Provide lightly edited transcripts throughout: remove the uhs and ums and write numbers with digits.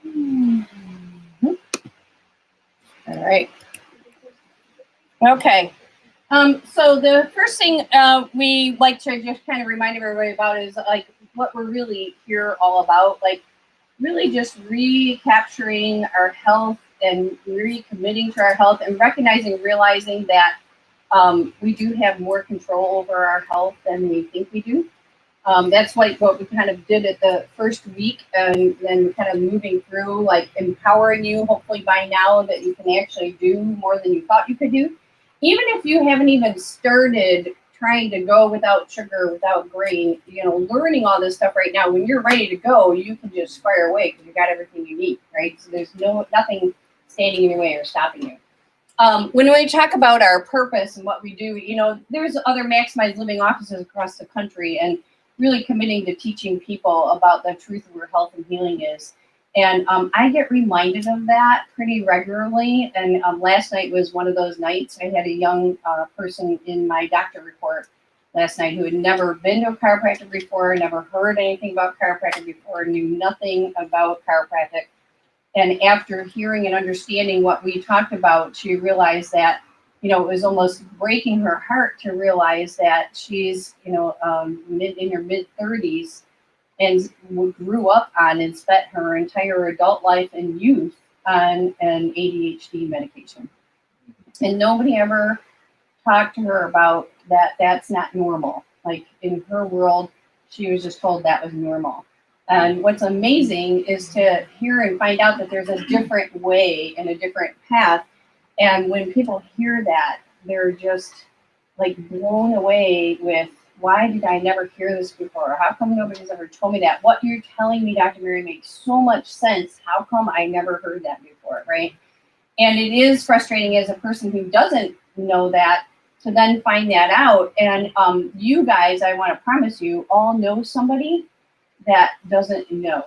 Mhm. All right. Okay. So the first thing we like to just kind of remind everybody about is like what we're really here all about. Like really just recapturing our health and recommitting to our health and recognizing, realizing that we do have more control over our health than we think we do. That's like what we kind of did at the first week, and then kind of moving through, like empowering you, hopefully by now, that you can actually do more than you thought you could do. Even if you haven't even started trying to go without sugar, without grain, learning all this stuff right now, when you're ready to go, you can just fire away because you got everything you need, right? So there's nothing standing in your way or stopping you. When we talk about our purpose and what we do, there's other maximized living offices across the country, and really committing to teaching people about the truth of where health and healing is. And I get reminded of that pretty regularly. And last night was one of those nights. I had a young person in my doctor report last night who had never been to a chiropractor before, never heard anything about chiropractic before, knew nothing about chiropractic. And after hearing and understanding what we talked about, she realized that, it was almost breaking her heart to realize that she's, in her mid 30s and grew up on and spent her entire adult life and youth on an ADHD medication. And nobody ever talked to her about that. That's not normal. Like in her world, she was just told that was normal. And what's amazing is to hear and find out that there's a different way and a different path. And when people hear that, they're just like blown away with, why did I never hear this before? How come nobody's ever told me that? What you're telling me, Dr. Mary, makes so much sense. How come I never heard that before, right? And it is frustrating as a person who doesn't know that to then find that out. And you guys, I want to promise you, all know somebody that doesn't know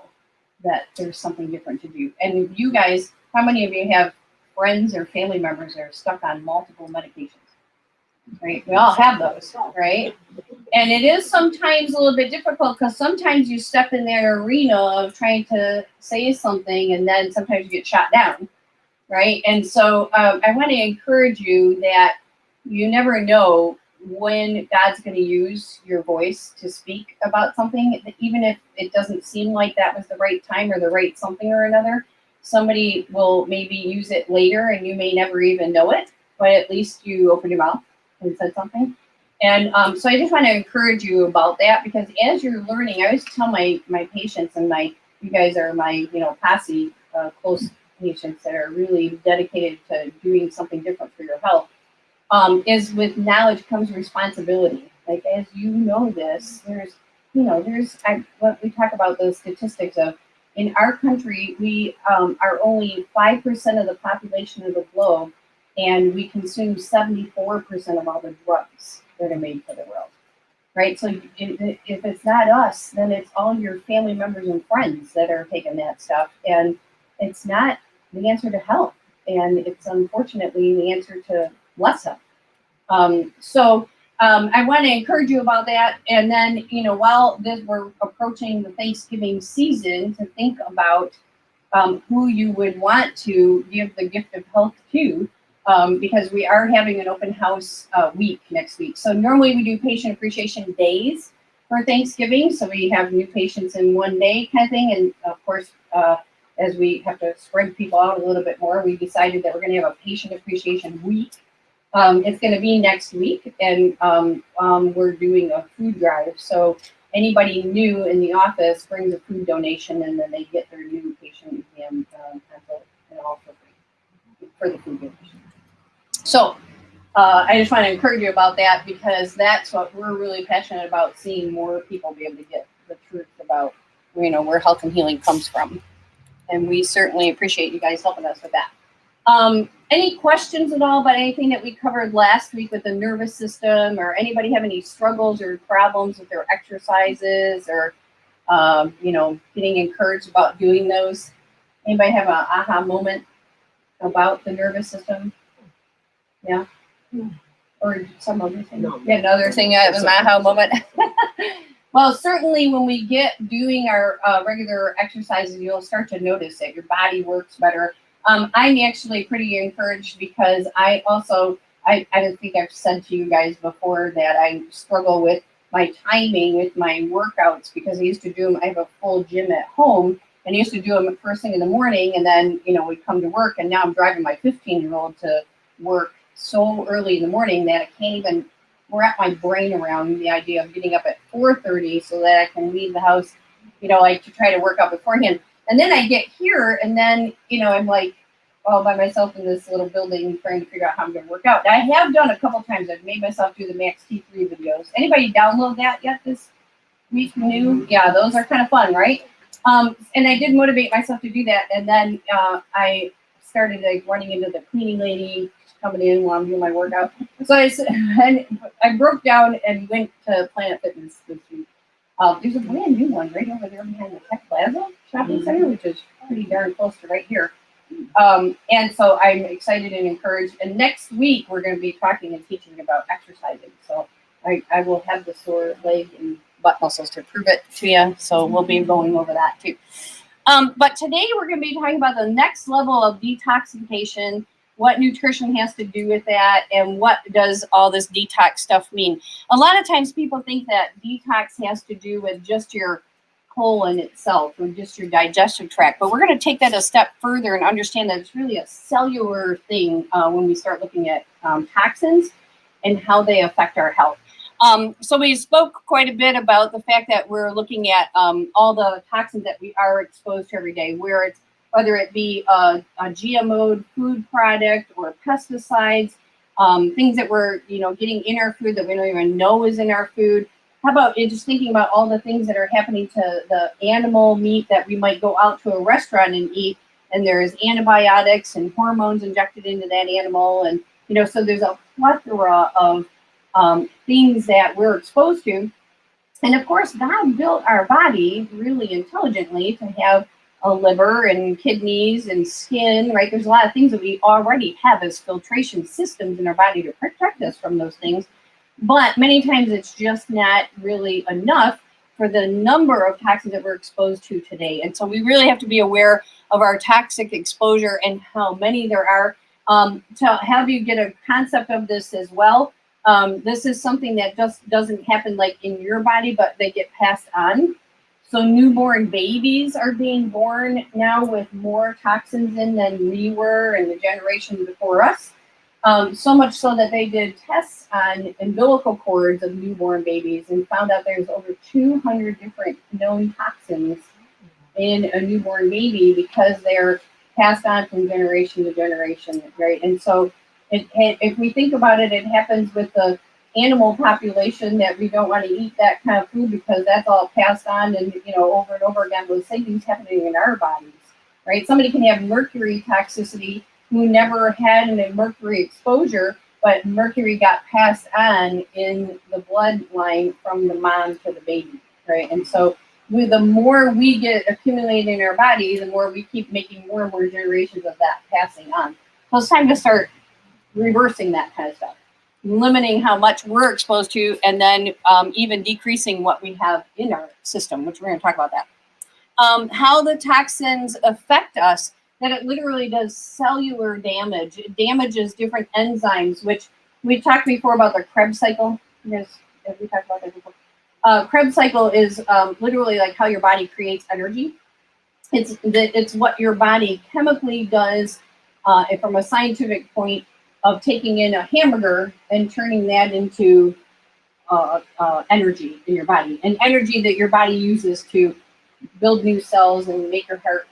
that there's something different to do. And you guys, how many of you have friends or family members that are stuck on multiple medications? Right? We all have those, right? And it is sometimes a little bit difficult because sometimes you step in that arena of trying to say something and then sometimes you get shot down, right? And so I want to encourage you that you never know when God's going to use your voice to speak about something, even if it doesn't seem like that was the right time or the right something or another. Somebody will maybe use it later and you may never even know it, but at least you opened your mouth and said something. And so I just want to encourage you about that, because as you're learning, I always tell my patients, and you guys are my posse, close patients that are really dedicated to doing something different for your health. Is with knowledge comes responsibility. Like, as you know this, there's what we talk about, the statistics of, in our country, we are only 5% of the population of the globe, and we consume 74% of all the drugs that are made for the world, right? So if it's not us, then it's all your family members and friends that are taking that stuff, and it's not the answer to health, and it's unfortunately the answer to less health. So I want to encourage you about that. And then, while we're approaching the Thanksgiving season, to think about who you would want to give the gift of health to, because we are having an open house week next week. So normally we do patient appreciation days for Thanksgiving. So we have new patients in one day kind of thing. And of course, as we have to spread people out a little bit more, we decided that we're going to have a patient appreciation week. It's going to be next week, and we're doing a food drive. So anybody new in the office brings a food donation, and then they get their new patient exam and all for the food donation. So I just want to encourage you about that, because that's what we're really passionate about, seeing more people be able to get the truth about where health and healing comes from. And we certainly appreciate you guys helping us with that. Any questions at all about anything that we covered last week with the nervous system, or anybody have any struggles or problems with their exercises, or, getting encouraged about doing those? Anybody have an aha moment about the nervous system? Yeah. Or some other thing? No. Yeah, another thing that was an aha moment. Well, certainly when we get doing our regular exercises, you'll start to notice that your body works better. I'm actually pretty encouraged because I don't think I've said to you guys before that I struggle with my timing with my workouts because I used to do them. I have a full gym at home and I used to do them first thing in the morning and then, we'd come to work, and now I'm driving my 15-year-old to work so early in the morning that I can't even wrap my brain around the idea of getting up at 4:30 so that I can leave the house, like to try to work out beforehand. And then I get here and then, I'm like all by myself in this little building trying to figure out how I'm going to work out. I have done a couple times. I've made myself do the Max T3 videos. Anybody download that yet this week? New? Yeah, those are kind of fun, right? And I did motivate myself to do that. And then I started like running into the cleaning lady coming in while I'm doing my workout. So I broke down and went to Planet Fitness this week. There's a brand new one right over there behind the Tech Plaza Shopping Center, which is pretty darn close to right here. And so I'm excited and encouraged. And next week we're going to be talking and teaching about exercising. So I will have the sore leg and butt muscles to prove it to you. So we'll be going over that too. But today we're going to be talking about the next level of detoxification, what nutrition has to do with that, and what does all this detox stuff mean. A lot of times people think that detox has to do with just your colon itself or just your digestive tract, but we're going to take that a step further and understand that it's really a cellular thing when we start looking at toxins and how they affect our health. So we spoke quite a bit about the fact that we're looking at all the toxins that we are exposed to every day, whether it be a GMO food product or pesticides, things that we're getting in our food that we don't even know is in our food. How about just thinking about all the things that are happening to the animal meat that we might go out to a restaurant and eat, and there's antibiotics and hormones injected into that animal, and so there's a plethora of things that we're exposed to. And of course, God built our body really intelligently to have a liver and kidneys and skin, right? There's a lot of things that we already have as filtration systems in our body to protect us from those things. But many times it's just not really enough for the number of toxins that we're exposed to today. And so we really have to be aware of our toxic exposure and how many there are. To have you get a concept of this as well, this is something that just doesn't happen like in your body, but they get passed on. So newborn babies are being born now with more toxins in than we were and the generation before us. So much so that they did tests on umbilical cords of newborn babies and found out there's over 200 different known toxins in a newborn baby because they're passed on from generation to generation, right? And so if we think about it, it happens with the animal population that we don't want to eat that kind of food because that's all passed on and, over and over again, those same things happening in our bodies, right? Somebody can have mercury toxicity who never had a mercury exposure, but mercury got passed on in the bloodline from the mom to the baby, right? And so the more we get accumulated in our body, the more we keep making more and more generations of that passing on. So it's time to start reversing that kind of stuff, limiting how much we're exposed to, and then even decreasing what we have in our system, which we're going to talk about that. How the toxins affect us, that it literally does cellular damage. It damages different enzymes, which we talked before about the Krebs cycle. Have we talked about that before? Krebs cycle is literally like how your body creates energy. It's what your body chemically does from a scientific point of taking in a hamburger and turning that into energy in your body, and energy that your body uses to build new cells and make your heart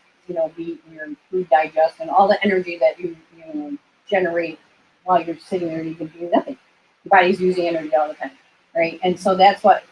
beat and your food digest, and all the energy that you generate while you're sitting there and you can do nothing. Your body's using energy all the time, right? And so that's what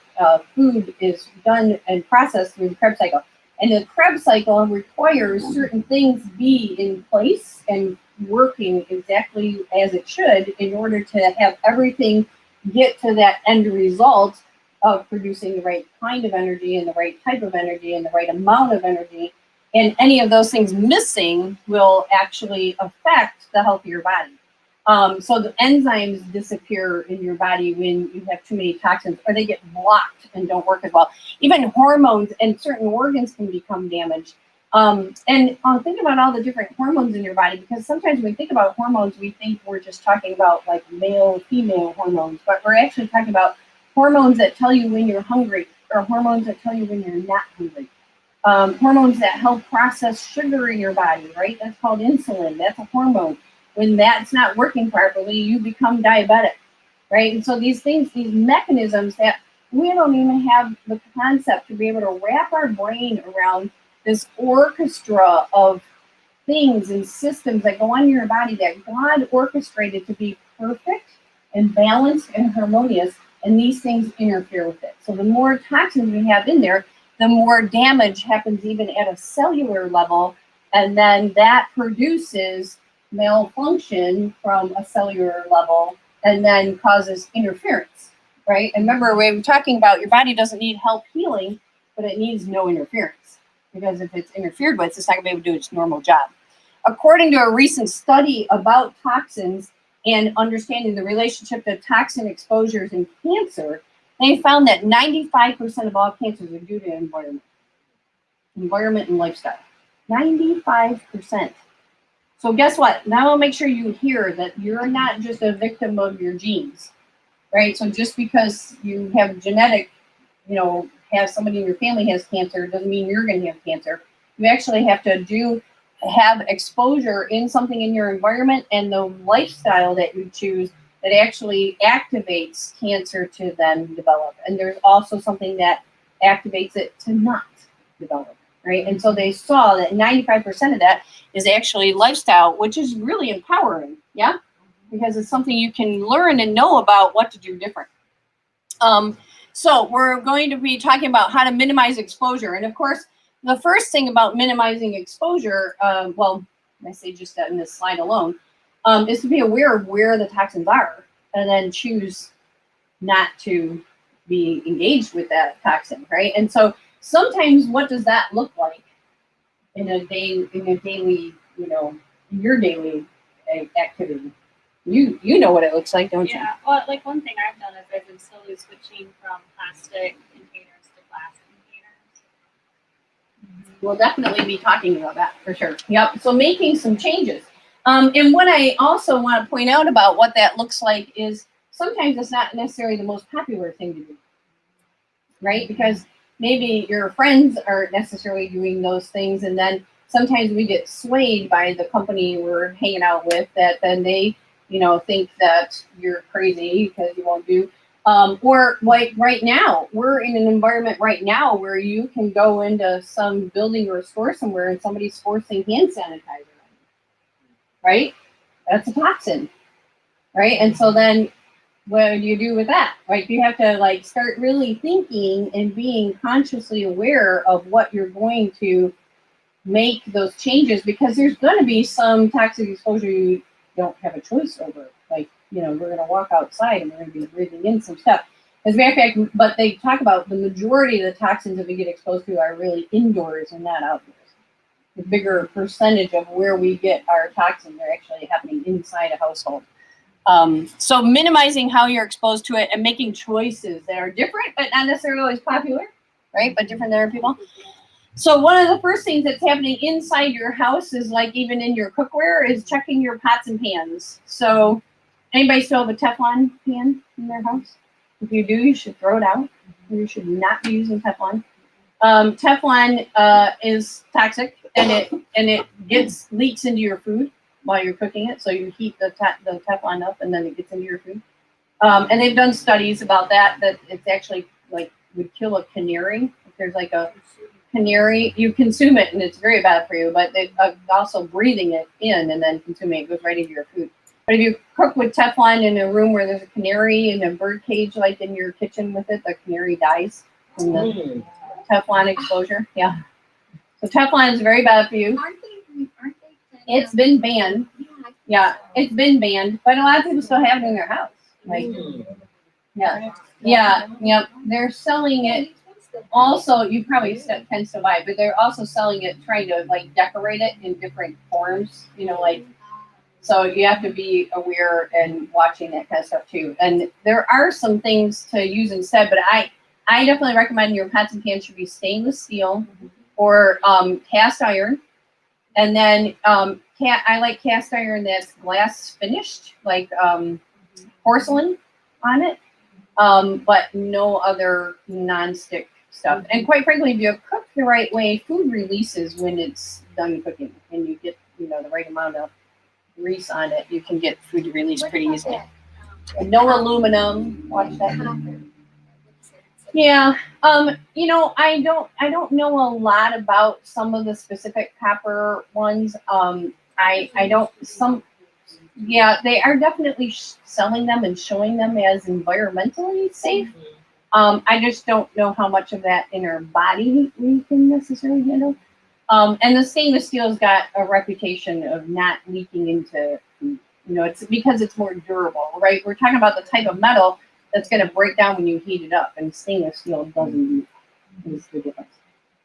food is done and processed through the Krebs cycle. And the Krebs cycle requires certain things be in place and working exactly as it should in order to have everything get to that end result of producing the right kind of energy and the right type of energy and the right amount of energy. And any of those things missing will actually affect the health of your body. So the enzymes disappear in your body when you have too many toxins, or they get blocked and don't work as well. Even hormones and certain organs can become damaged. And think about all the different hormones in your body, because sometimes when we think about hormones, we think we're just talking about like male, female hormones, but we're actually talking about hormones that tell you when you're hungry, or hormones that tell you when you're not hungry. Hormones that help process sugar in your body, right? That's called insulin. That's a hormone. When that's not working properly, you become diabetic, right? And so these things, these mechanisms that we don't even have the concept to be able to wrap our brain around, this orchestra of things and systems that go on in your body that God orchestrated to be perfect and balanced and harmonious, and these things interfere with it. So the more toxins we have in there, the more damage happens even at a cellular level, and then that produces malfunction from a cellular level and then causes interference, right? And remember, we were talking about your body doesn't need help healing, but it needs no interference, because if it's interfered with, it's not going to be able to do its normal job. According to a recent study about toxins and understanding the relationship to toxin exposures and cancer, they found that 95% of all cancers are due to environment and lifestyle. 95%. So guess what? Now I'll make sure you hear that you're not just a victim of your genes, right? So just because you have genetic, have somebody in your family has cancer, doesn't mean you're going to have cancer. You actually have to have exposure in something in your environment and the lifestyle that you choose that actually activates cancer to then develop. And there's also something that activates it to not develop, right? And so they saw that 95% of that is actually lifestyle, which is really empowering, yeah? Because it's something you can learn and know about what to do different. So we're going to be talking about how to minimize exposure. And of course, the first thing about minimizing exposure, I say just that in this slide alone, is to be aware of where the toxins are and then choose not to be engaged with that toxin, right? And so sometimes what does that look like in a daily, your daily activity? You know what it looks like, don't you? Yeah, well, like one thing I've done is I've been slowly switching from plastic containers to glass containers. We'll definitely be talking about that for sure. Yep. So making some changes. And what I also want to point out about what that looks like is sometimes it's not necessarily the most popular thing to do, right? Because maybe your friends aren't necessarily doing those things, and then sometimes we get swayed by the company we're hanging out with, that then they, think that you're crazy because you won't do. Or like right now, we're in an environment right now where you can go into some building or a store somewhere and somebody's forcing hand sanitizer, right? That's a toxin, right? And so then what do you do with that, right? You have to start really thinking and being consciously aware of what you're going to make those changes, because there's going to be some toxic exposure you don't have a choice over. We're going to walk outside and we're going to be breathing in some stuff. As a matter of fact, but they talk about the majority of the toxins that we get exposed to are really indoors and not outdoors. The bigger percentage of where we get our toxins are actually happening inside a household. So minimizing how you're exposed to it and making choices that are different, but not necessarily always popular, right? But different than other people. So one of the first things that's happening inside your house is, like even in your cookware, is checking your pots and pans. So anybody still have a Teflon pan in their house? If you do, you should throw it out. You should not be using Teflon. Teflon is toxic, and it leaks into your food while you're cooking it. So you heat the Teflon up, and then it gets into your food. And they've done studies about that it's actually would kill a canary. If there's a canary, you consume it and it's very bad for you, but they also breathing it in and then consuming it goes right into your food. But if you cook with Teflon in a room where there's a canary in a bird cage, like in your kitchen with it, the canary dies from the Teflon exposure. Yeah. So Teflon is very bad for you. Aren't they? It's been banned. Yeah, it's been banned, but a lot of people still have it in their house. Yeah. They're selling it. Also, you probably can still buy it, but they're also selling it, trying to decorate it in different forms. So you have to be aware and watching that kind of stuff too. And there are some things to use instead, but I definitely recommend your pots and pans should be stainless steel or cast iron. And then I like cast iron that's glass finished, like porcelain on it, but no other nonstick stuff. And quite frankly, if you cook the right way, food releases when it's done cooking, and you get the right amount of grease on it. You can get food to release pretty easily. No aluminum. Watch that. Yeah. I don't know a lot about some of the specific copper ones. I don't some. Yeah, they are definitely selling them and showing them as environmentally safe. I just don't know how much of that in our body we can necessarily handle. And the stainless steel's got a reputation of not leaking into food. It's because it's more durable, right? We're talking about the type of metal that's going to break down when you heat it up, and stainless steel doesn't. Is the difference.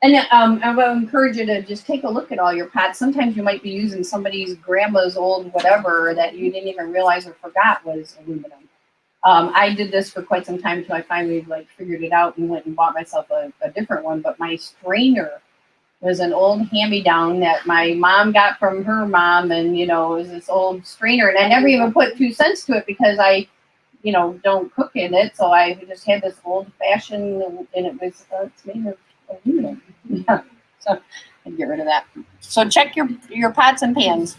And I will encourage you to just take a look at all your pots. Sometimes you might be using somebody's grandma's old whatever that you didn't even realize or forgot was aluminum. I did this for quite some time until I finally figured it out and went and bought myself a different one. But my strainer was an old hand-me-down that my mom got from her mom, and it was this old strainer, and I never even put 2 cents to it because I don't cook in it, so I just had this old-fashioned, and it was it's made of aluminum. Yeah, so I'd get rid of that. So check your pots and pans.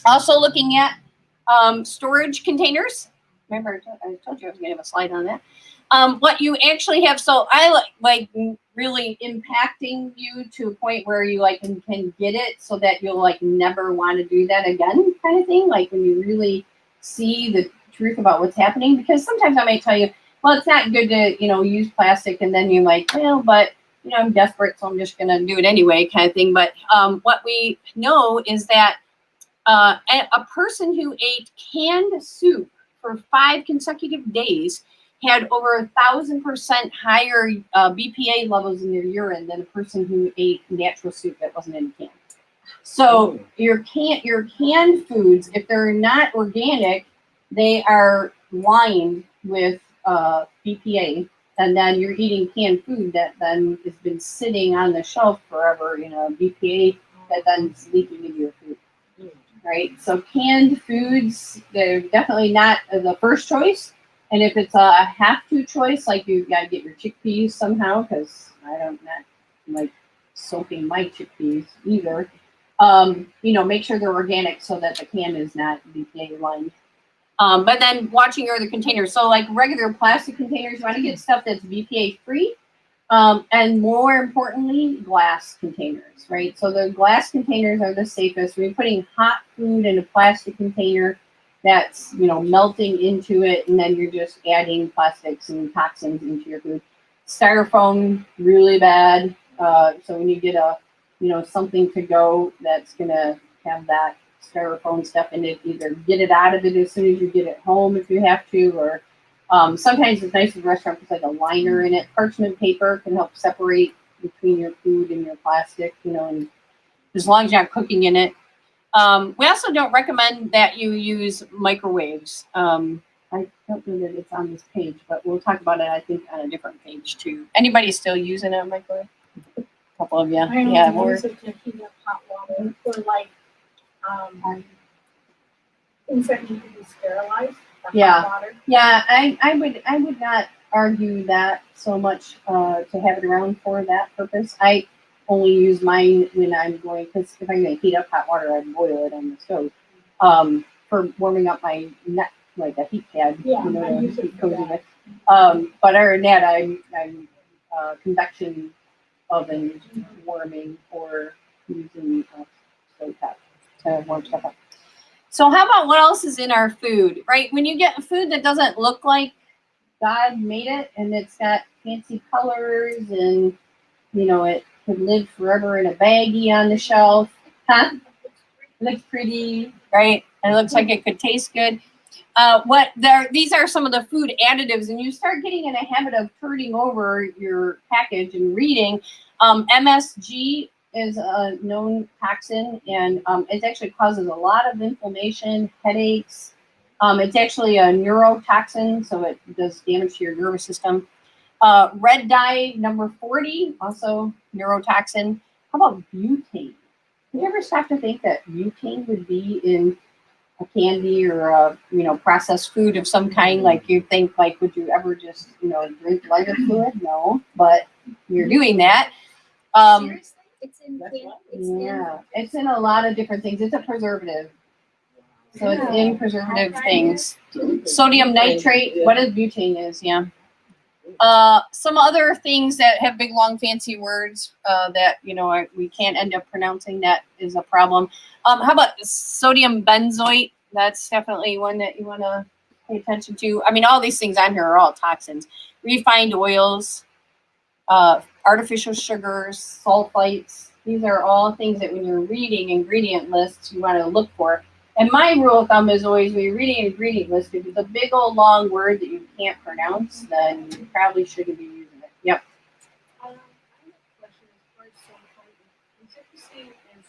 Also looking at storage containers. Remember, I told you I was going to have a slide on that. What you actually have, so I like really impacting you to a point where you can get it so that you'll never want to do that again, kind of thing. Like when you really see the truth about what's happening, because sometimes I might tell you, well, it's not good to use plastic, and then you're like, well, but I'm desperate, so I'm just going to do it anyway, kind of thing. But what we know is that a person who ate canned soup for 5 consecutive days had over 1,000% higher BPA levels in their urine than a person who ate natural soup that wasn't in a can. So your canned foods, if they're not organic, they are lined with BPA, and then you're eating canned food that then has been sitting on the shelf forever, BPA that then is leaking into your food. Right? So canned foods, they're definitely not the first choice. And if it's a have-to choice, like you got to get your chickpeas somehow, because I don't not like soaking my chickpeas either. Make sure they're organic so that the can is not BPA lined. But then watching your other containers. So like regular plastic containers, you want to get stuff that's BPA free. And more importantly, glass containers, right? So the glass containers are the safest. We're putting hot food in a plastic container that's, melting into it, and then you're just adding plastics and toxins into your food. Styrofoam, really bad. So when you get something to go that's going to have that styrofoam stuff in it, either get it out of it as soon as you get it home if you have to, or sometimes it's nice in the restaurant with like a liner in it. Parchment paper can help separate between your food and your plastic, and as long as you're not cooking in it. We also don't recommend that you use microwaves. I don't know that it's on this page, but we'll talk about it, I think, on a different page too. Anybody still using a microwave? A couple of you. Yeah, more. Use it to heat up hot water, or insert need to be sterilized. Yeah. Hot water. Yeah, I would not argue that so much to have it around for that purpose. I only use mine when I'm going, because if I'm going to heat up hot water, I boil it on the stove for warming up my neck, like a heat pad. Yeah, I use it for that. But other than that, I'm convection oven warming, or using stove top to warm stuff up. So how about what else is in our food, right? When you get food that doesn't look like God made it, and it's got fancy colors, and it could live forever in a baggie on the shelf, huh? It looks pretty, right? And it looks like it could taste good. These are some of the food additives, and you start getting in a habit of turning over your package and reading. MSG is a known toxin, and it actually causes a lot of inflammation, headaches. It's actually a neurotoxin, so it does damage to your nervous system. Red dye, number 40, also neurotoxin. How about butane? Have you ever stopped to think that butane would be in a candy or a processed food of some kind? Like you think, like, would you ever just drink lighter fluid? No, but you're doing that. Seriously? It's in It's in a lot of different things. It's a preservative, so it's in preservative things. Sodium nitrate. What is butane is? Yeah. Some other things that have big, long, fancy words that we can't end up pronouncing. That is a problem. How about sodium benzoate? That's definitely one that you want to pay attention to. I mean, all these things on here are all toxins. Refined oils, artificial sugars, sulfites. These are all things that when you're reading ingredient lists, you want to look for. And my rule of thumb is always when you're reading an ingredient list, if it's a big old long word that you can't pronounce, then you probably shouldn't be using it. Yep. I have a question as far as sulfite. Is it the same as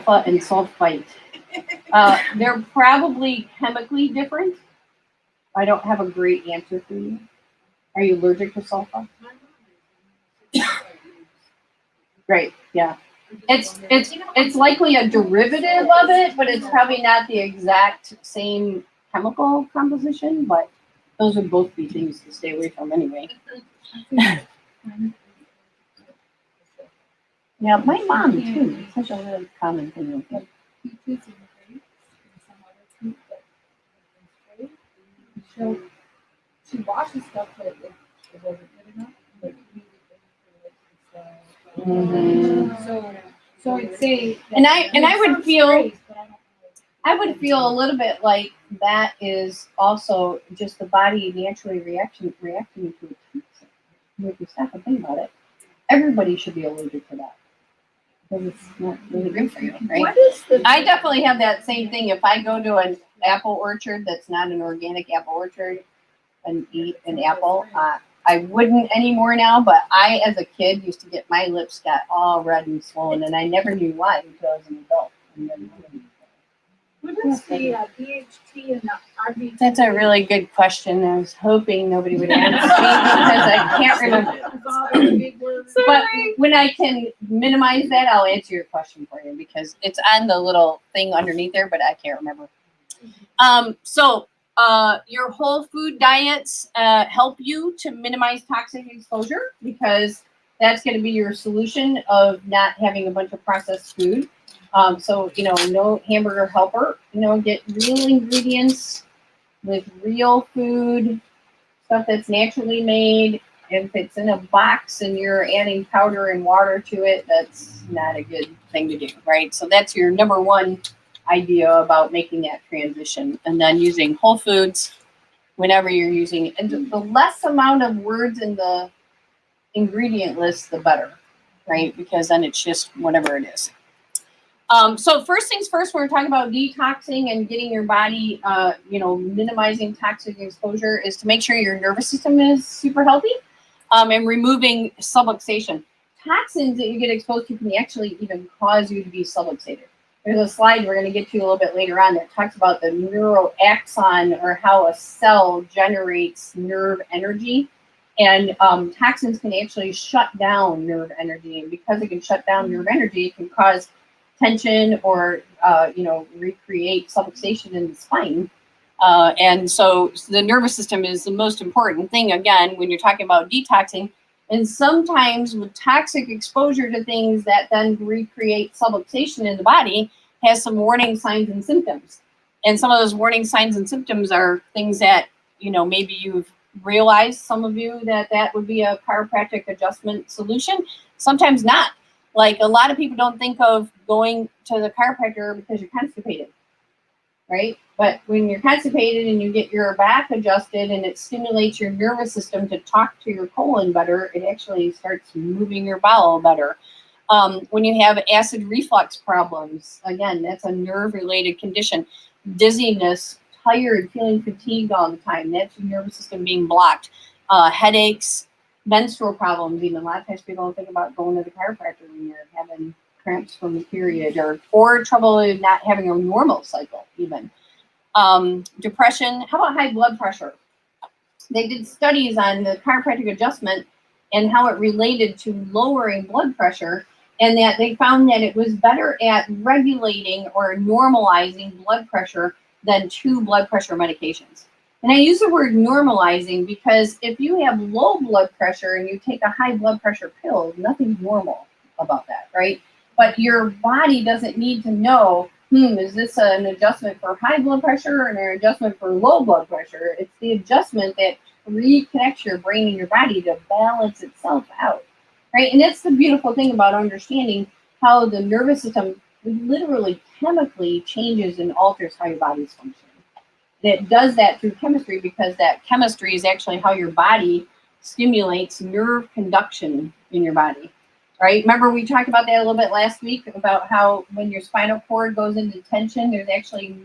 sulfa? Sulfa and sulfite. They're probably chemically different. I don't have a great answer for you. Are you allergic to sulfa? Great. Yeah. It's likely a derivative of it, but it's probably not the exact same chemical composition. But those would both be things to stay away from anyway. Yeah, my mom too. It's such a really common thing with it. Peaches and grapes and some other fruit that has been sprayed. She washes stuff that it wasn't good enough. Like So I'd say. And I would feel. I would feel a little bit like that is also just the body naturally reacting to a toxin. If you stop and think about it, everybody should be allergic to that. Because it's not really good for you, right? I definitely have that same thing. If I go to an apple orchard that's not an organic apple orchard and eat an apple, I wouldn't anymore now, but I, as a kid, used to get my lips got all red and swollen, and I never knew why until I was an adult. What is the DHT and the RBT? That's a really good question. I was hoping nobody would ask me because I can't remember. But when I can minimize that, I'll answer your question for you because it's on the little thing underneath there, but I can't remember. So your whole food diets help you to minimize toxic exposure because that's going to be your solution of not having a bunch of processed food. So, no hamburger helper, get real ingredients with real food, stuff that's naturally made. If it's in a box and you're adding powder and water to it, that's not a good thing to do, right? So that's your number one idea about making that transition. And then using whole foods whenever you're using it. And the less amount of words in the ingredient list, the better, right? Because then it's just whatever it is. So first things first, when we're talking about detoxing and getting your body, minimizing toxic exposure is to make sure your nervous system is super healthy and removing subluxation. Toxins that you get exposed to can actually even cause you to be subluxated. There's a slide we're going to get to a little bit later on that talks about the neuroaxon or how a cell generates nerve energy. And toxins can actually shut down nerve energy. And because it can shut down nerve energy, it can cause tension or recreate subluxation in the spine, and so the nervous system is the most important thing again when you're talking about detoxing. And sometimes with toxic exposure to things that then recreate subluxation in the body has some warning signs and symptoms. And some of those warning signs and symptoms are things that maybe you've realized, some of you, that would be a chiropractic adjustment solution. Sometimes not. Like a lot of people don't think of going to the chiropractor because you're constipated, right? But when you're constipated and you get your back adjusted and it stimulates your nervous system to talk to your colon better, it actually starts moving your bowel better. When you have acid reflux problems, again, that's a nerve-related condition. Dizziness, tired, feeling fatigued all the time, that's your nervous system being blocked. Headaches, menstrual problems. Even a lot of times people don't think about going to the chiropractor when you're having cramps from the period, or trouble in not having a normal cycle even. Depression. How about high blood pressure? They did studies on the chiropractic adjustment and how it related to lowering blood pressure, and that they found that it was better at regulating or normalizing blood pressure than 2 blood pressure medications. And I use the word normalizing because if you have low blood pressure and you take a high blood pressure pill, nothing's normal about that, right? But your body doesn't need to know, is this an adjustment for high blood pressure or an adjustment for low blood pressure? It's the adjustment that reconnects your brain and your body to balance itself out, right? And that's the beautiful thing about understanding how the nervous system literally chemically changes and alters how your body's functioning. And it does that through chemistry because that chemistry is actually how your body stimulates nerve conduction in your body, right? Remember we talked about that a little bit last week about how when your spinal cord goes into tension, there's actually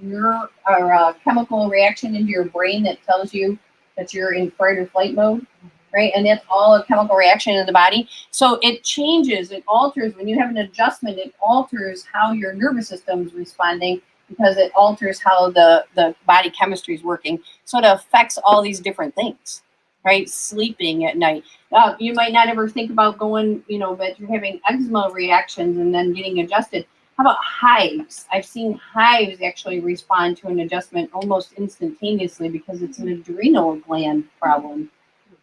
chemical reaction into your brain that tells you that you're in fight or flight mode, right? And that's all a chemical reaction in the body. So it changes, it alters. When you have an adjustment, it alters how your nervous system is responding because it alters how the body chemistry is working. So it affects all these different things, right? Sleeping at night. You might not ever think about going, but you're having eczema reactions and then getting adjusted. How about hives? I've seen hives actually respond to an adjustment almost instantaneously because it's an adrenal gland problem.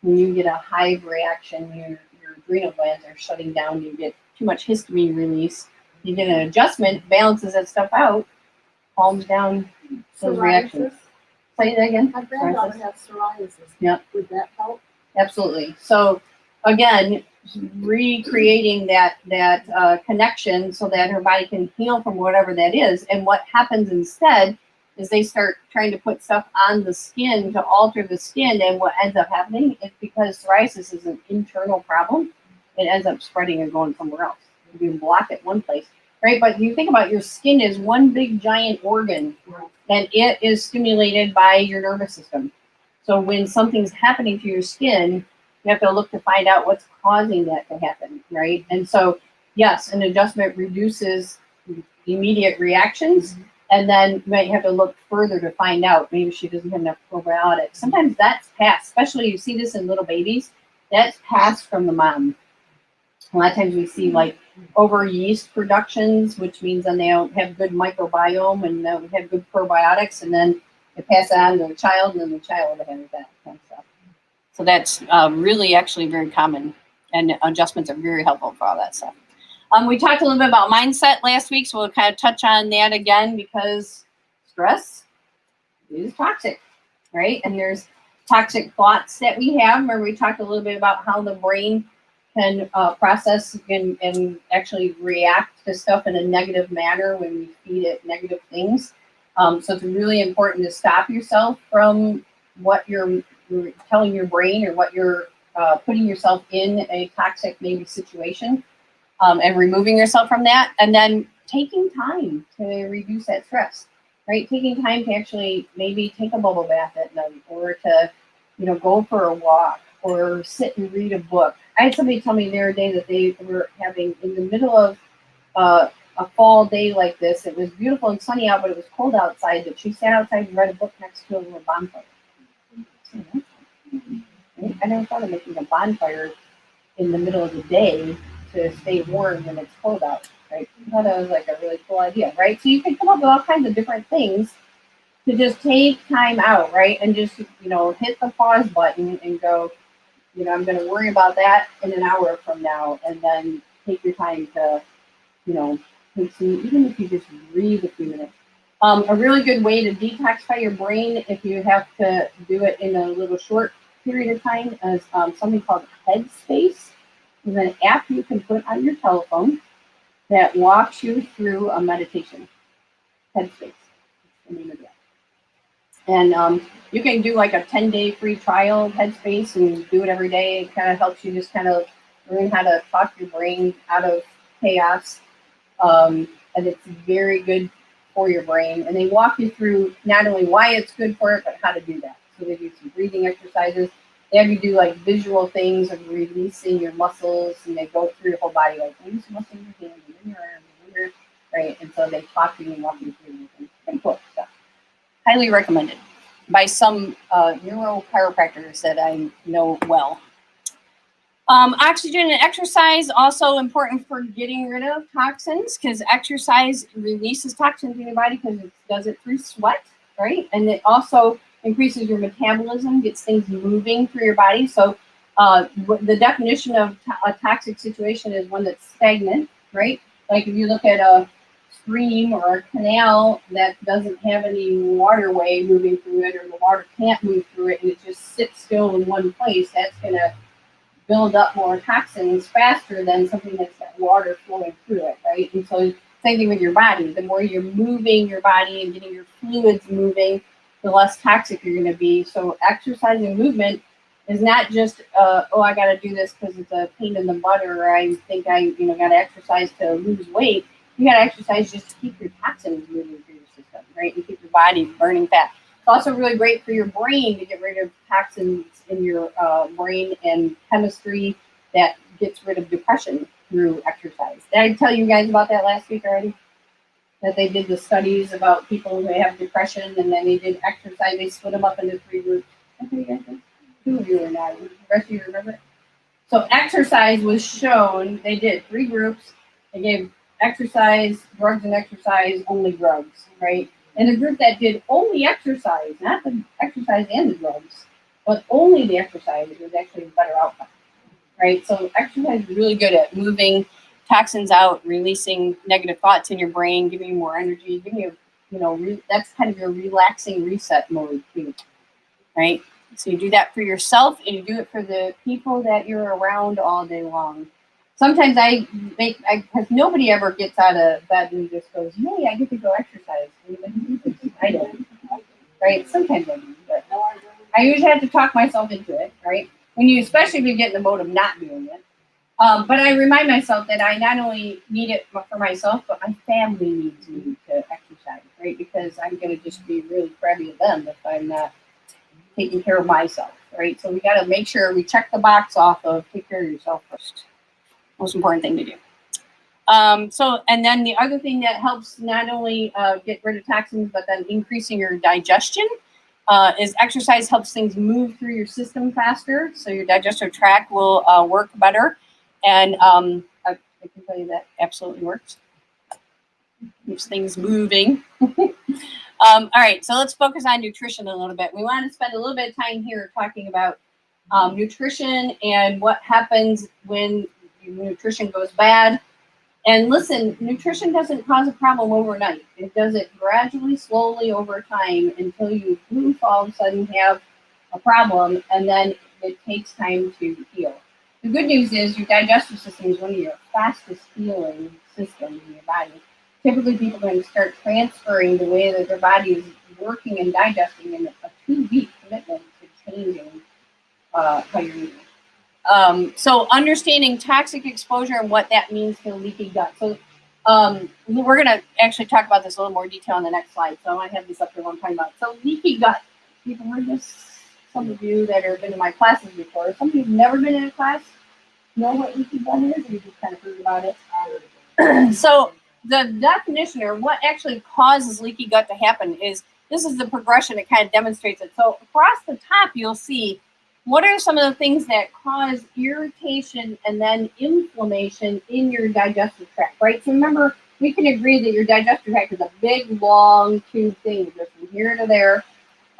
When you get a hive reaction, your adrenal glands are shutting down. You get too much histamine release. You get an adjustment, balances that stuff out, calms down those reactions. Say that again. My granddaughter has psoriasis. Yep. Would that help? Absolutely. So again, recreating that connection so that her body can heal from whatever that is. And what happens instead is they start trying to put stuff on the skin to alter the skin. And what ends up happening is because psoriasis is an internal problem, it ends up spreading and going somewhere else. You can block it one place, right? But you think about your skin is one big giant organ, and it is stimulated by your nervous system. So when something's happening to your skin, you have to look to find out what's causing that to happen, right? And so, yes, an adjustment reduces immediate reactions, and then you might have to look further to find out maybe she doesn't have enough probiotics. Sometimes that's passed, especially you see this in little babies, that's passed from the mom. A lot of times we see like over yeast productions, which means then they don't have good microbiome and don't have good probiotics, and then they pass it on to the child, and then the child has that kind of stuff. So that's really actually very common, and adjustments are very helpful for all that stuff. We talked a little bit about mindset last week, so we'll kind of touch on that again because stress is toxic, right? And there's toxic thoughts that we have. Remember we talked a little bit about how the brain can process and actually react to stuff in a negative manner when we feed it negative things. So it's really important to stop yourself from what you're telling your brain or what you're putting yourself in a toxic maybe situation, and removing yourself from that, and then taking time to reduce that stress, right? Taking time to actually maybe take a bubble bath at night, or to go for a walk, or sit and read a book. I had somebody tell me the other day that they were having, in the middle of a fall day like this, it was beautiful and sunny out, but it was cold outside, that she sat outside and read a book next to a little bonfire. I never thought of making a bonfire in the middle of the day to stay warm when it's cold out, right? I thought that was like a really cool idea, right? So you can come up with all kinds of different things to just take time out, right? And just, hit the pause button and go, I'm going to worry about that in an hour from now, and then take your time to, take some, even if you just breathe a few minutes. A really good way to detoxify your brain, if you have to do it in a little short period of time, is something called Headspace. It's an app you can put on your telephone that walks you through a meditation. Headspace is the name of that. And you can do like a 10-day free trial of Headspace and do it every day. It kind of helps you just kind of learn how to talk your brain out of chaos. And it's very good for your brain. And they walk you through not only why it's good for it, but how to do that. So they do some breathing exercises. They have you do like visual things of releasing your muscles, and they go through your whole body, like release your muscles in your hands and in your arms and in your, right? And so they talk to you and walk you through things. Pretty cool stuff. Highly recommended by some neurochiropractors that I know well. Oxygen and exercise, also important for getting rid of toxins, because exercise releases toxins in your body because it does it through sweat, right? And it also increases your metabolism, gets things moving through your body. So the definition of a toxic situation is one that's stagnant, right? Like if you look at a stream or a canal that doesn't have any waterway moving through it, or the water can't move through it, and it just sits still in one place, that's going to build up more toxins faster than something that's got water flowing through it, right? And so same thing with your body. The more you're moving your body and getting your fluids moving, the less toxic you're going to be. So exercise and movement is not just, oh, I got to do this because it's a pain in the butt, or I think I, got to exercise to lose weight. You got to exercise just to keep your toxins moving through your system, right? And keep your body burning fat. It's also really great for your brain to get rid of toxins in your brain and chemistry that gets rid of depression through exercise. Did I tell you guys about that last week already? That they did the studies about people who have depression, and then they did exercise. They split them up into 3 groups. Okay, you guys know? 2 of you are not. The rest of you remember it? So exercise was shown. They did 3 groups. They gave exercise, drugs, and exercise, only drugs, right? And the group that did only exercise, not the exercise and the drugs, but only the exercise, was actually a better outcome, right? So exercise is really good at moving toxins out, releasing negative thoughts in your brain, giving you more energy, giving you, that's kind of your relaxing reset mode too, right? So you do that for yourself, and you do it for the people that you're around all day long. Sometimes because nobody ever gets out of bed and just goes, "Yay, I get to go exercise." I don't, right? Sometimes I do, but I usually have to talk myself into it, right? Especially if you get in the mode of not doing it. But I remind myself that I not only need it for myself, but my family needs me to exercise, right? Because I'm going to just be really crabby at them if I'm not taking care of myself, right? So we got to make sure we check the box off of take care of yourself first. Most important thing to do. And then the other thing that helps not only get rid of toxins, but then increasing your digestion is exercise helps things move through your system faster. So your digestive tract will work better. And I can tell you that absolutely works. Keeps things moving. All right, so let's focus on nutrition a little bit. We want to spend a little bit of time here talking about nutrition and what happens when nutrition goes bad. And listen, nutrition doesn't cause a problem overnight. It does it gradually, slowly over time until you all of a sudden have a problem, and then it takes time to heal. The good news is your digestive system is one of your fastest healing systems in your body. Typically, people are going to start transferring the way that their body is working and digesting in a 2-week commitment to changing how you're eating. So understanding toxic exposure and what that means to leaky gut. So we're going to actually talk about this a little more detail on the next slide. So I want to have this up here while I'm talking about it. So leaky gut. People heard this? Some of you that have been in my classes before. Some of you have never been in a class know what leaky gut is, or you just kind of heard about it. So the definition, or what actually causes leaky gut to happen, is this is the progression that kind of demonstrates it. So across the top, you'll see what are some of the things that cause irritation and then inflammation in your digestive tract, right? So remember, we can agree that your digestive tract is a big, long tube thing, just from here to there.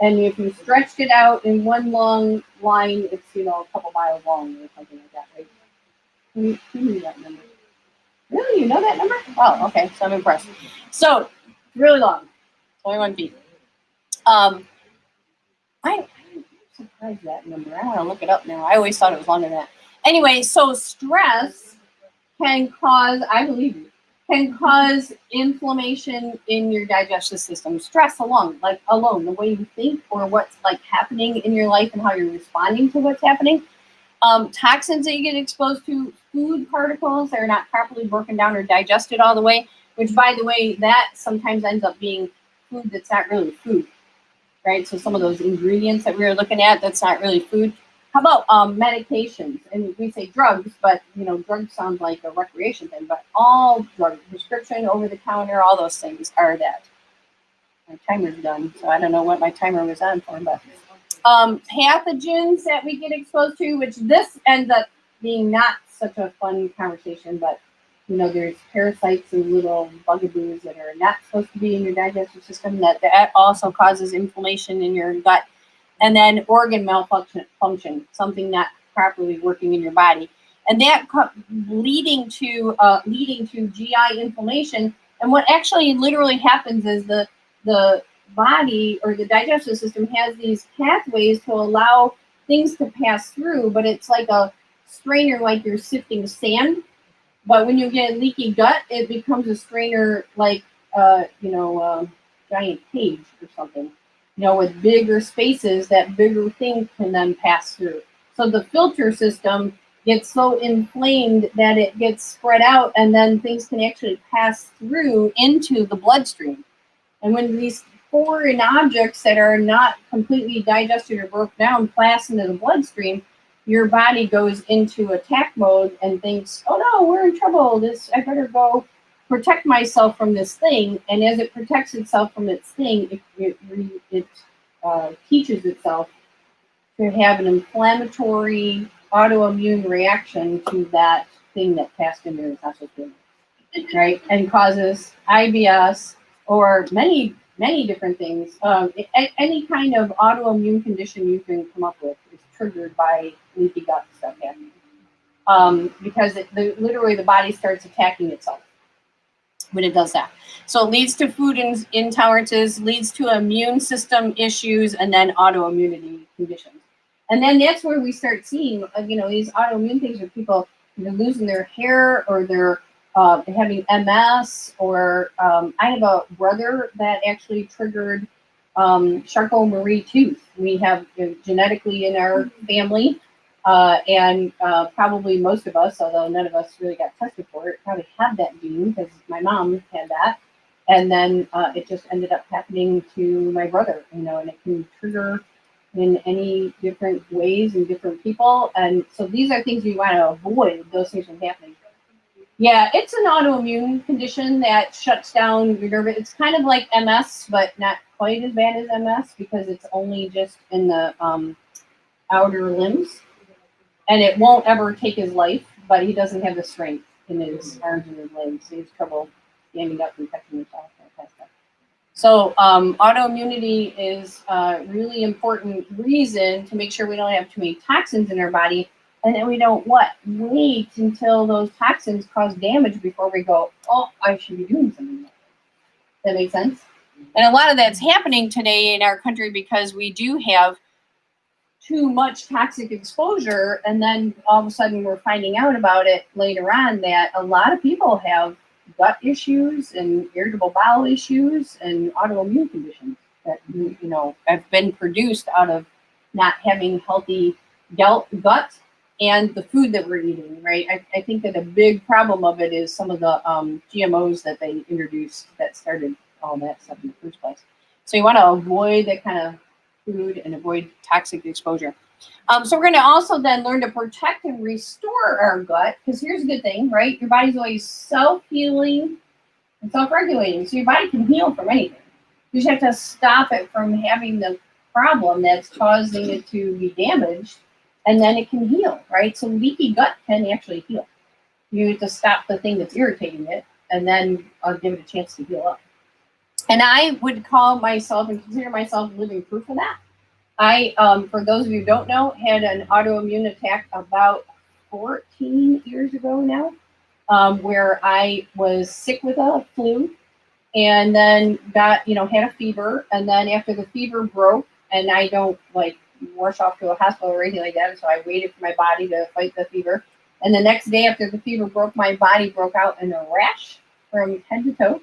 And if you stretched it out in one long line, it's, a couple miles long or something like that, right? Who knew that number? Really? You know that number? Oh, okay. So I'm impressed. So, really long. 21 feet. I'm surprised that number. I want to look it up now. I always thought it was longer than that. Anyway, so stress can cause, I believe you, can cause inflammation in your digestive system. Stress alone, the way you think or what's happening in your life and how you're responding to what's happening. Toxins that you get exposed to, food particles that are not properly broken down or digested all the way, which, by the way, that sometimes ends up being food that's not really food, right? So some of those ingredients that we were looking at, that's not really food. How about medications? And we say drugs, but drugs sound like a recreation thing. But all drugs, prescription, over the counter, all those things are that. My timer's done, so I don't know what my timer was on for, but pathogens that we get exposed to, which this ends up being not such a fun conversation, but there's parasites and little bugaboos that are not supposed to be in your digestive system that also causes inflammation in your gut. And then organ malfunction, something not properly working in your body, and that leading to GI inflammation. And what actually literally happens is the body or the digestive system has these pathways to allow things to pass through, but it's like a strainer, like you're sifting sand. But when you get leaky gut, it becomes a strainer like giant cage or something, with bigger spaces that bigger things can then pass through. So the filter system gets so inflamed that it gets spread out, and then things can actually pass through into the bloodstream. And when these foreign objects that are not completely digested or broke down pass into the bloodstream, your body goes into attack mode and thinks, oh no, we're in trouble. I better go protect myself from this thing. And as it protects itself from its thing, it teaches itself to have an inflammatory autoimmune reaction to that thing that passed into its esophagus, right? And causes IBS or many different things. Any kind of autoimmune condition you can come up with is triggered by leaky gut stuff happening, because literally the body starts attacking itself when it does that. So it leads to food intolerances, leads to immune system issues, and then autoimmunity conditions. And then that's where we start seeing, these autoimmune things where people losing their hair, or they're having MS, or I have a brother that actually triggered Charcot-Marie tooth. We have genetically in our family, and probably most of us, although none of us really got tested for it, probably had that gene because my mom had that. And then it just ended up happening to my brother, and it can trigger in any different ways in different people. And so these are things you want to avoid, those things from happening. Yeah, it's an autoimmune condition that shuts down your nerve. It's kind of like MS, but not quite as bad as MS, because it's only just in the outer limbs. And it won't ever take his life, but he doesn't have the strength in his arms and his legs. He has trouble standing up and touching himself. So autoimmunity is a really important reason to make sure we don't have too many toxins in our body, and then we don't wait until those toxins cause damage before we go, oh, I should be doing something about it. That makes sense? And a lot of that's happening today in our country because we do have too much toxic exposure, and then all of a sudden we're finding out about it later on that a lot of people have gut issues and irritable bowel issues and autoimmune conditions that have been produced out of not having healthy gut and the food that we're eating, right? I think that a big problem of it is some of the GMOs that they introduced that started all that stuff in the first place. So you want to avoid that kind of food and avoid toxic exposure. So we're going to also then learn to protect and restore our gut, because here's a good thing, right? Your body's always self-healing and self-regulating, so your body can heal from anything. You just have to stop it from having the problem that's causing it to be damaged, and then it can heal, right? So leaky gut can actually heal. You have to stop the thing that's irritating it, and then give it a chance to heal up. And I would call myself and consider myself living proof of that. I, for those of you who don't know, had an autoimmune attack about 14 years ago now, where I was sick with a flu, and then got, had a fever. And then after the fever broke, and I don't rush off to a hospital or anything like that, so I waited for my body to fight the fever. And the next day after the fever broke, my body broke out in a rash from head to toe.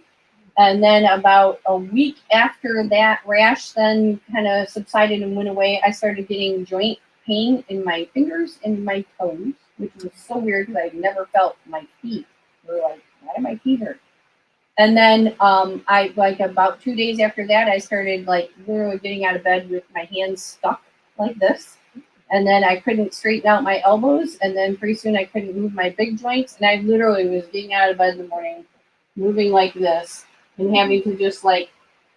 And then about a week after that rash then kind of subsided and went away, I started getting joint pain in my fingers and my toes, which was so weird because I never felt my feet. They were like, why do my feet hurt? And then I about 2 days after that, I started literally getting out of bed with my hands stuck like this. and then I couldn't straighten out my elbows, and then pretty soon I couldn't move my big joints, and I literally was getting out of bed in the morning, moving like this, and having to just like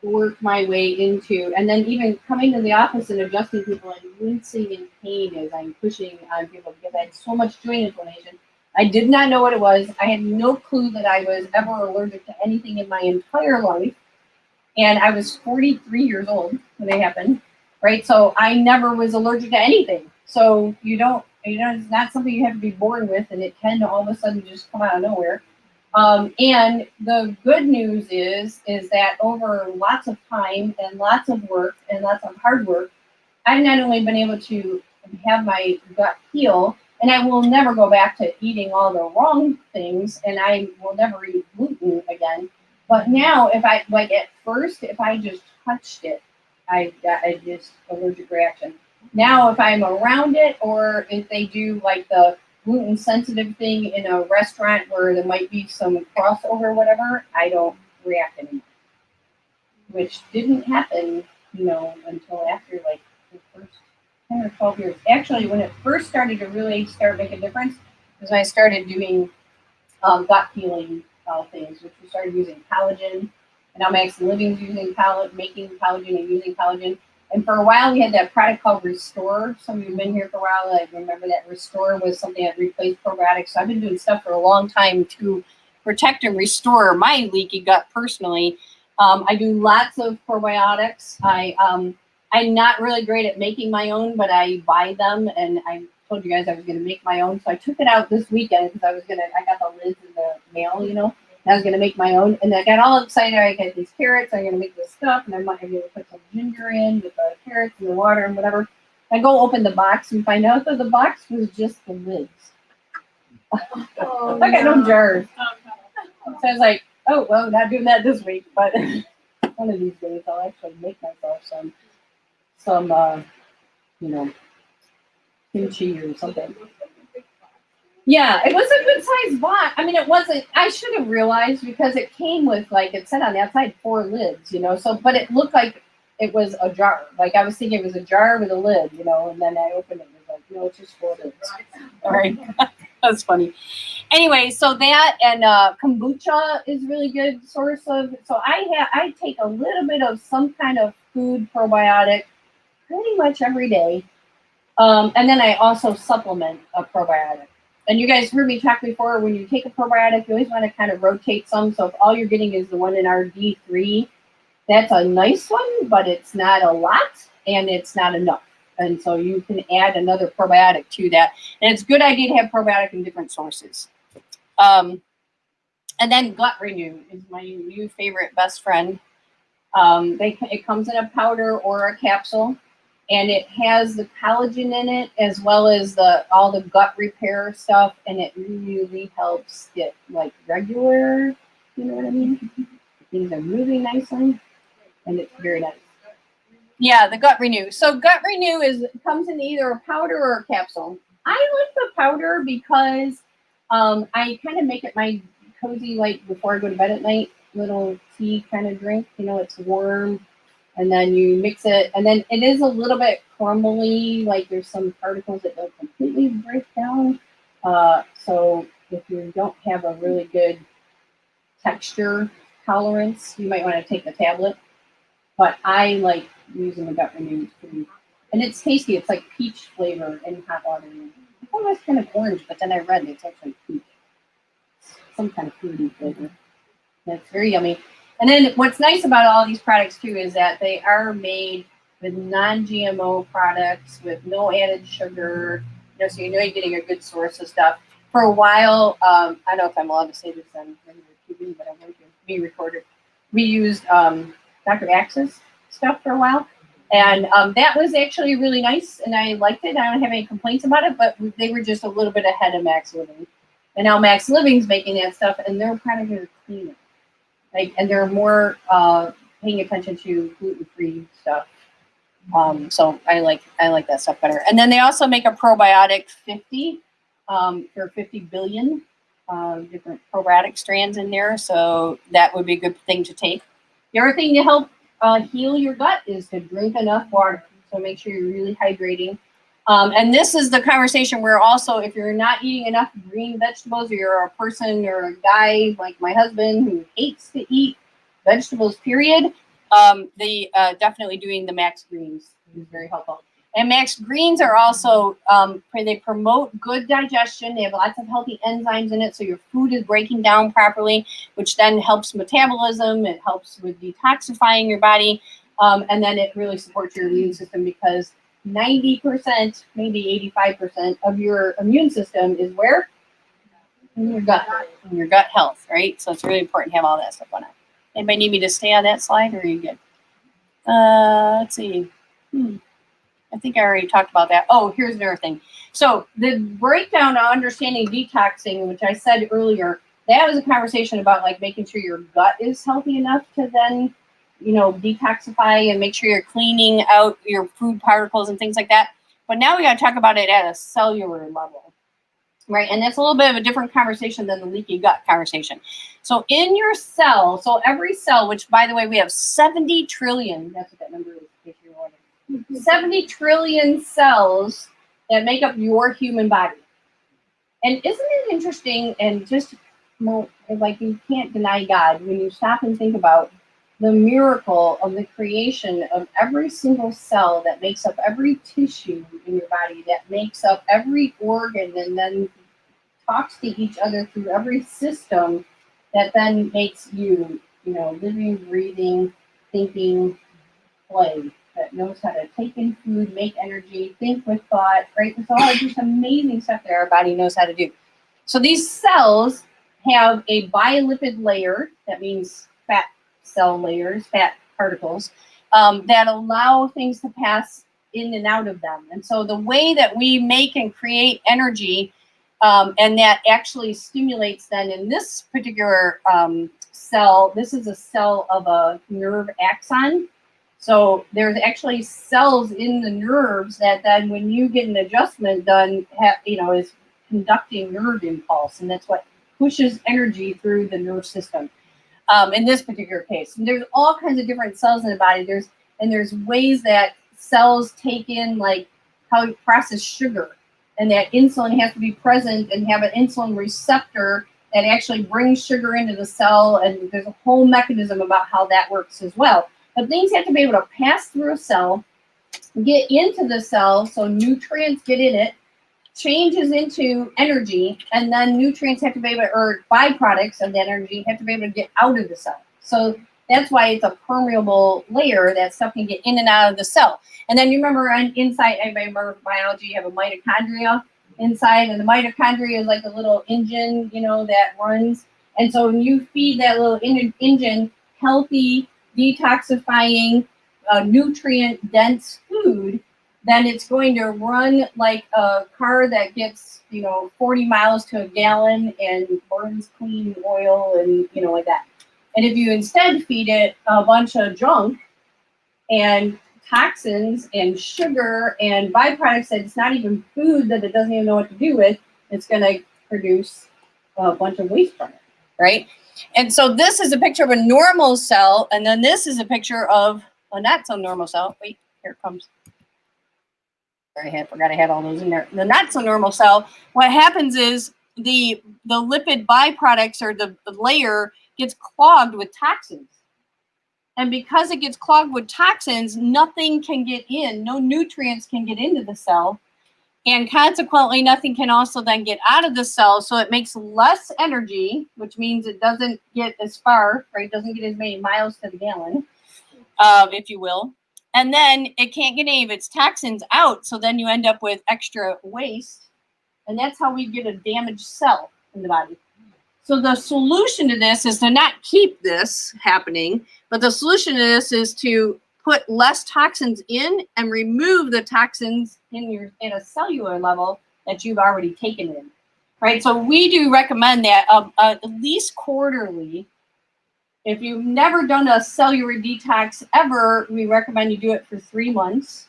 work my way into, and then even coming to the office and adjusting people and wincing in pain as I'm pushing on people because I had so much joint inflammation. I did not know what it was. I had no clue that I was ever allergic to anything in my entire life. And I was 43 years old when it happened, right? So I never was allergic to anything. So it's not something you have to be born with, and it can all of a sudden just come out of nowhere. And the good news is that over lots of time and lots of work and lots of hard work, I've not only been able to have my gut heal, and I will never go back to eating all the wrong things, and I will never eat gluten again. But now, if I like at first, if I just touched it, I just allergic reaction. Now, if I'm around it, or if they do like the gluten sensitive thing in a restaurant where there might be some crossover or whatever, I don't react anymore. Which didn't happen, until after like the first 10 or 12 years. Actually, when it first started to really start making a difference was when I started doing gut healing things, which we started using collagen. And now Max Living's using making collagen and using collagen. And for a while, we had that product called Restore. Some of you have been here for a while. I remember that Restore was something that replaced probiotics. So I've been doing stuff for a long time to protect and restore my leaky gut personally. I do lots of probiotics. I'm not really great at making my own, but I buy them, and I told you guys I was going to make my own. So I took it out this weekend because I got the lids in the mail, and I was going to make my own. And I got all excited. I got these carrots. I'm going to make this stuff, and I might be able to put some ginger in with the carrots and the water and whatever. I go open the box and find out that the box was just the lids. Oh, I got no jars. Oh, no. So I was like, oh, well, not doing that this week, but one of these days I'll actually make myself some kimchi or something. Yeah, it was a good sized box. I mean, it wasn't, I should have realized because it came with, like, it said on the outside 4 lids, so, but it looked like it was a jar. Like, I was thinking it was a jar with a lid, and then I opened it and it was like, no, it's just 4 lids. All right. That's funny. Anyway, so that and kombucha is really good source of. So I take a little bit of some kind of food probiotic pretty much every day, and then I also supplement a probiotic. And you guys heard me talk before. When you take a probiotic, you always want to kind of rotate some. So if all you're getting is the one in our D3, that's a nice one, but it's not a lot, and it's not enough. And so you can add another probiotic to that. And it's a good idea to have probiotic in different sources. And then Gut Renew is my new favorite best friend. It comes in a powder or a capsule, and it has the collagen in it as well as all the gut repair stuff, and it really helps get like regular, you know what I mean? Things are moving nicely, and it's very nice. Yeah, the Gut Renew. So Gut Renew comes in either a powder or a capsule. I like the powder because I kind of make it my cozy, like before I go to bed at night, little tea kind of drink. It's warm, and then you mix it, and then it is a little bit crumbly. Like there's some particles that don't completely break down. So if you don't have a really good texture tolerance, you might want to take the tablet. But I like using the Gut Renew too. And it's tasty. It's like peach flavor in hot water. I thought it was kind of orange, but then I read it's actually peach. Some kind of fruity flavor. And it's very yummy. And then what's nice about all these products too is that they are made with non-GMO products with no added sugar. So you're getting a good source of stuff. For a while, I don't know if I'm allowed to say this on regular TV, but I'm going to be recorded. We used Dr. Axe's stuff for a while. And that was actually really nice, and I liked it. I don't have any complaints about it, but they were just a little bit ahead of Max Living. And now Max Living's making that stuff, and their products are cleaner. And they're more paying attention to gluten-free stuff. So I like that stuff better. And then they also make a probiotic 50. There are 50 billion different probiotic strands in there, so that would be a good thing to take. The other thing to help heal your gut is to drink enough water. So make sure you're really hydrating. And this is the conversation where also, if you're not eating enough green vegetables, or you're a person or a guy like my husband who hates to eat vegetables, period, definitely doing the max greens is very helpful. And max greens are also, they promote good digestion. They have lots of healthy enzymes in it, so your food is breaking down properly, which then helps metabolism. It helps with detoxifying your body. And then it really supports your immune system, because 90%, maybe 85% of your immune system is where? In your gut, in your gut health, right? So it's really important to have all that stuff on it. Anybody need me to stay on that slide, or are you good? Let's see. I think I already talked about that. Oh, here's another thing. So the breakdown on understanding detoxing, which I said earlier, that was a conversation about like making sure your gut is healthy enough to then, detoxify and make sure you're cleaning out your food particles and things like that. But now we got to talk about it at a cellular level, right? And that's a little bit of a different conversation than the leaky gut conversation. So in your cell, so every cell, which by the way, we have 70 trillion, that's what that number is, if you're wondering. 70 trillion cells that make up your human body. And isn't it interesting, and just like you can't deny God when you stop and think about the miracle of the creation of every single cell that makes up every tissue in your body, that makes up every organ, and then talks to each other through every system that then makes you, living, breathing, thinking, play, that knows how to take in food, make energy, think with thought, right? It's all just amazing stuff that our body knows how to do. So these cells have a bilipid layer, that means fat cell layers, fat particles, that allow things to pass in and out of them. And so the way that we make and create energy, and that actually stimulates then in this particular cell, this is a cell of a nerve axon. So there's actually cells in the nerves that then when you get an adjustment done, is conducting nerve impulse. And that's what pushes energy through the nerve system. In this particular case, and there's all kinds of different cells in the body. There's ways that cells take in, like how you process sugar, and that insulin has to be present and have an insulin receptor that actually brings sugar into the cell. And there's a whole mechanism about how that works as well. But things have to be able to pass through a cell, get into the cell, so nutrients get in it, changes into energy, and then nutrients have to be able to, or byproducts of that energy have to be able to get out of the cell. So that's why it's a permeable layer that stuff can get in and out of the cell. And then you remember inside, anybody remember biology, you have a mitochondria inside, and the mitochondria is like a little engine, that runs. And so when you feed that little engine healthy, detoxifying, nutrient-dense food, then it's going to run like a car that gets, 40 miles to a gallon and burns clean oil and, like that. And if you instead feed it a bunch of junk and toxins and sugar and byproducts that it's not even food, that it doesn't even know what to do with, it's going to produce a bunch of waste from it, right? And so this is a picture of a normal cell, and then this is a picture of a not so normal cell. Wait, here it comes. I forgot I had all those in there. The not so normal cell, what happens is the lipid byproducts, or the layer, gets clogged with toxins. And because it gets clogged with toxins, nothing can get in, no nutrients can get into the cell. And consequently, nothing can also then get out of the cell. So it makes less energy, which means it doesn't get as far, right? It doesn't get as many miles to the gallon, if you will. And then it can't get any of its toxins out. So then you end up with extra waste. And that's how we get a damaged cell in the body. So the solution to this is to not keep this happening, but the solution to this is to put less toxins in and remove the toxins at a cellular level that you've already taken in, right? So we do recommend that at least quarterly. If you've never done a cellular detox ever, we recommend you do it for 3 months.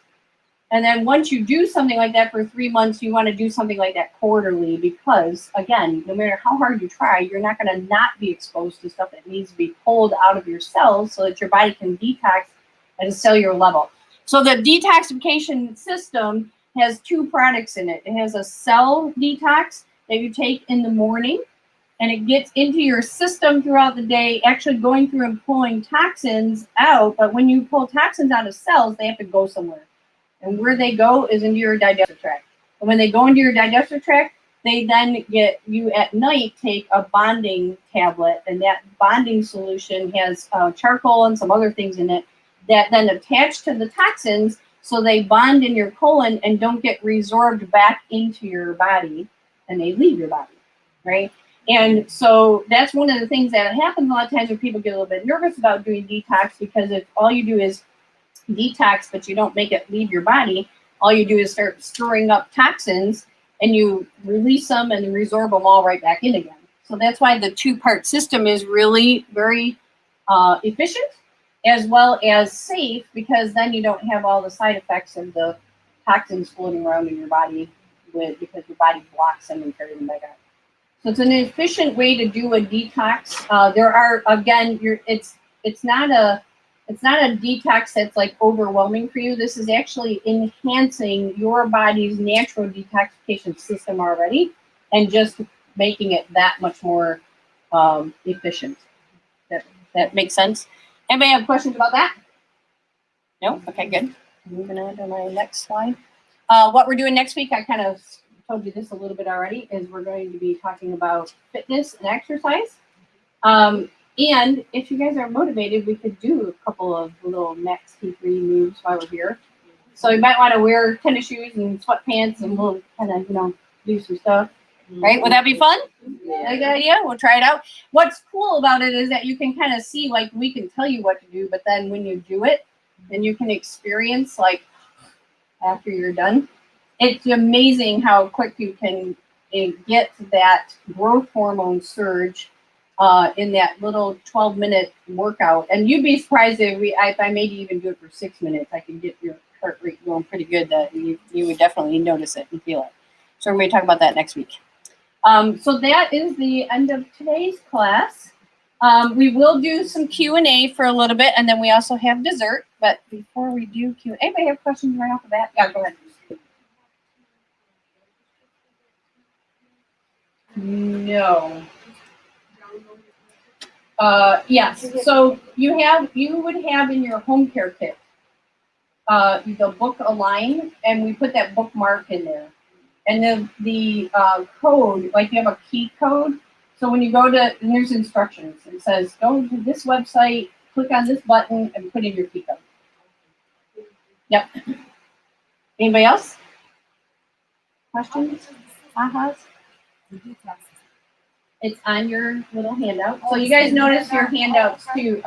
And then once you do something like that for 3 months, you want to do something like that quarterly, because again, no matter how hard you try, you're not going to not be exposed to stuff that needs to be pulled out of your cells so that your body can detox at a cellular level. So the detoxification system has 2 products in it. It has a cell detox that you take in the morning, and it gets into your system throughout the day, actually going through and pulling toxins out. But when you pull toxins out of cells, they have to go somewhere. And where they go is into your digestive tract. And when they go into your digestive tract, they then get you at night take a bonding tablet, and that bonding solution has charcoal and some other things in it that then attach to the toxins, so they bond in your colon and don't get resorbed back into your body, and they leave your body, right? And so that's one of the things that happens a lot of times when people get a little bit nervous about doing detox, because if all you do is detox, but you don't make it leave your body, all you do is start storing up toxins, and you release them and resorb them all right back in again. So that's why the 2-part system is really very efficient, as well as safe, because then you don't have all the side effects of the toxins floating around in your body because your body blocks them and carries them back out. So it's an efficient way to do a detox. There are, again, it's not a detox that's like overwhelming for you. This is actually enhancing your body's natural detoxification system already, and just making it that much more efficient. That makes sense. Anybody have questions about that? No? Okay, good. Moving on to my next slide. What we're doing next week, I kind of told you this a little bit already, is we're going to be talking about fitness and exercise. And if you guys are motivated, we could do a couple of little max T3 moves while we're here. So you might want to wear tennis shoes and sweatpants, and we'll kind of, do some stuff. Right? Would that be fun? Yeah. Good idea. We'll try it out. What's cool about it is that you can kind of see, like, we can tell you what to do, but then when you do it, then you can experience, like, after you're done. It's amazing how quick you can get that growth hormone surge in that little 12-minute workout. And you'd be surprised if I maybe even do it for 6 minutes, I can get your heart rate going pretty good, that you would definitely notice it and feel it. So we're going to talk about that next week. So that is the end of today's class. We will do some Q&A for a little bit, and then we also have dessert. But before we do Q&A, anybody have questions right off the bat? Yeah, go ahead. No. Yes. So you would have in your home care kit the book Align, and we put that bookmark in there. And the code, like you have a key code. So when you go to, and there's instructions. It says, go to this website, click on this button, and put in your key code. Yep. Anybody else? Questions? Ahas? It's on your little handout. So you guys notice your handouts too.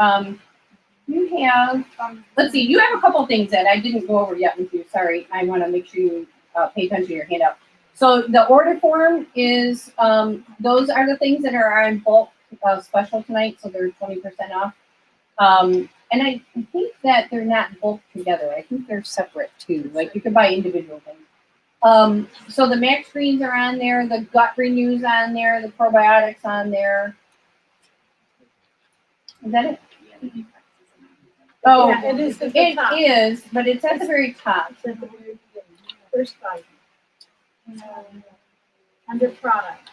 You have, let's see, you have a couple things that I didn't go over yet with you. Sorry, I want to make sure you pay attention to your handout. So the order form is, those are the things that are on bulk special tonight, so they're 20% off. And I think that they're not bulk together. I think they're separate too. Like you can buy individual things. So the Max Greens are on there, the Gut Renew's on there, the probiotics on there. Is that it? Oh, Yeah, it is. It is, but it's at the very top. First slide. Under product.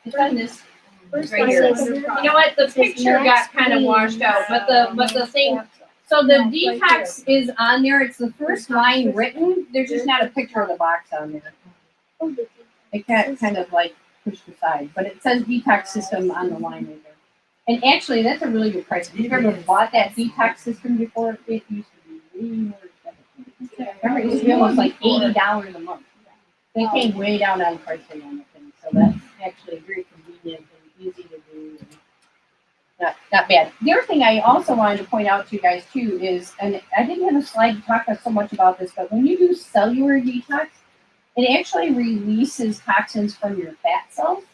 It's on this First right here. under product. You know what? The picture got kind of washed out, but the thing. So the detox is on there. It's the first line written. There's just not a picture of the box on there. It can't kind of like pushed aside, but it says detox system on the line right there. And actually, that's a really good price. If you've ever bought that detox system before, it used to be way more expensive. Remember, it used to be almost like $80 a month. They came way down on pricing on the thing, so that's actually very convenient and easy to do. And not bad. The other thing I also wanted to point out to you guys too is, and I didn't have a slide to talk so much about this, but when you do cellular detox, it actually releases toxins from your fat cells.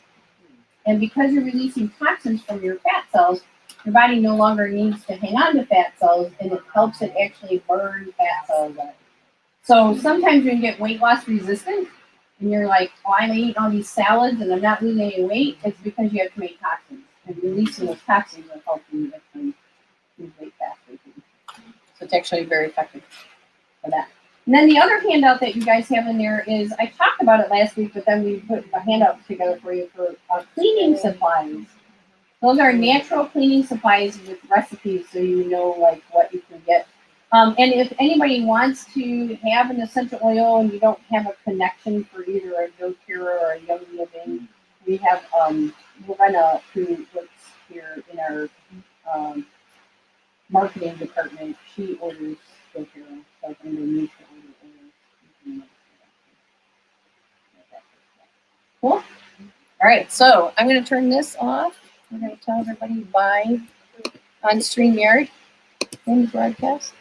And because you're releasing toxins from your fat cells, your body no longer needs to hang on to fat cells, and it helps it actually burn fat cells out. So sometimes when you get weight loss resistant, and you're like, oh, I'm eating all these salads and I'm not losing any weight, it's because you have too many toxins. And releasing those toxins will help you lose weight faster. So it's actually very effective for that. And then the other handout that you guys have in there is, I talked about it last week, but then we put a handout together for you for cleaning supplies. Those are natural cleaning supplies with recipes, so you know like what you can get. And if anybody wants to have an essential oil and you don't have a connection for either a doTERRA or a Young Living, we have Lorena, who works here in our marketing department. She orders doTERRA, so if anybody needs to order oils, you can cool. All right, so I'm going to turn this off. I'm going to tell everybody bye on StreamYard in the broadcast.